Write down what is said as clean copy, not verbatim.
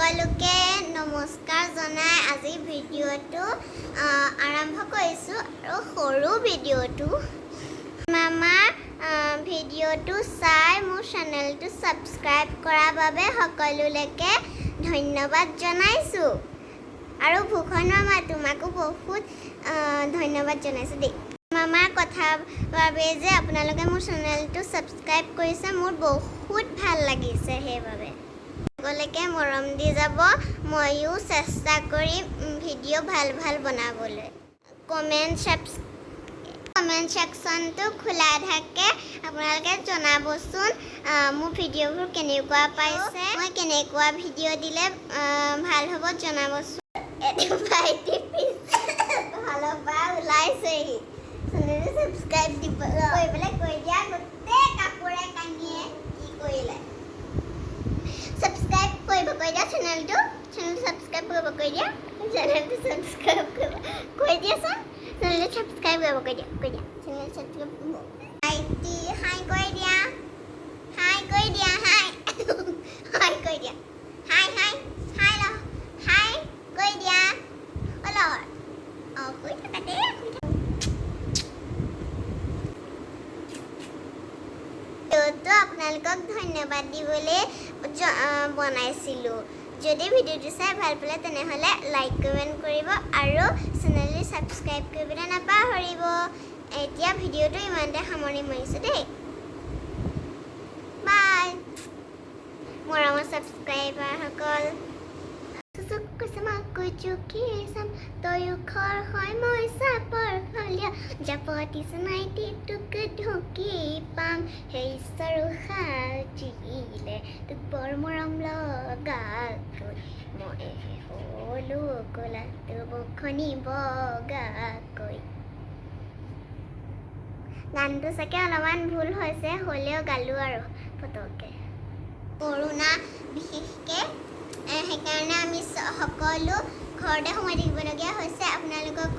সকলোকে নমস্কাৰ জনাই আজি ভিডিঅ'টো আৰম্ভ কৰিছোঁ আৰু সৰু ভিডিঅ'টো মামাৰ ভিডিঅ'টো চাই মোৰ চেনেলটো ছাবস্ক্ৰাইব কৰাৰ বাবে সকলোলৈকে ধন্যবাদ জনাইছোঁ আৰু ভূষণ মামা তোমাকো বহুত ধন্যবাদ জনাইছোঁ দেই মামাৰ কথাৰ বাবে যে আপোনালোকে মোৰ চেনেলটো ছাবস্ক্ৰাইব কৰিছে মোৰ বহুত ভাল লাগিছে সেইবাবে সকলোকে মৰম দি যাব ময়ো চেষ্টা কৰিম ভিডিঅ' ভাল বনাবলৈ কমেণ্ট ছেকশ্যনটো খোলা থাকে আপোনালোকে জনাবচোন মোৰ ভিডিঅ'বোৰ কেনেকুৱা পাইছে মই কেনেকুৱা ভিডিঅ' দিলে ভাল হ'ব জনাবচোন ভালৰ পৰা ওলাইছেহি চেনেলটো ছাবস্ক্ৰাইব দিব কৰিবলৈ কৈ দিয়া গোটেই কাপোৰে কানিয়ে কি কৰিলে ছাবস্ক্ৰাইব কৰিব কৈ দিয়া চেনেলটো ছাবস্ক্ৰাইব কৰিব কৈ দিয়া চেনেলটো ছাবস্ক্ৰাইব কৰিব কৈ দিয়াচোন চেনেলটো ছাবস্ক্ৰাইব কৰিব কৈ দিয়া চেনেল ছাবস্ক্ৰাইব হাই কৈ দিয়া হাই কৈ দিয়া হাই কৈ দিয়া হাই কৈ দিয়া অলপ কৈ থাকা দে আপোনালোকক ধন্যবাদ দিবলৈ বনাইছিলোঁ যদি ভিডিঅ'টো চাই ভাল পালে তেনেহ'লে লাইক কমেণ্ট কৰিব আৰু চেনেলটো ছাবস্ক্ৰাইব কৰিবলৈ নাপাহৰিব এতিয়া ভিডিঅ'টো ইমানতে সামৰণি মাৰিছোঁ দেই বাই মৰমৰ ছাবস্ক্ৰাইবাৰসকল তয়ো খৰ হয় মই চাপৰ ফলীয়া জাপতি চিনাইটি তোক ঢুকি পাম সেই ঈশ্বৰো সাজিলে তোক বৰ মৰম লগাকৈ মই হলো কলা তোৰ বখনি বগাকৈ গানটো চাগে অলপমান ভুল হৈছে হ'লেও গালোঁ আৰু পতককৈ কৰোণা বিশেষকৈ সেইকাৰণে আমি সকলো ঘৰতে সোমাই থাকিবলগীয়া হৈছে আপোনালোকক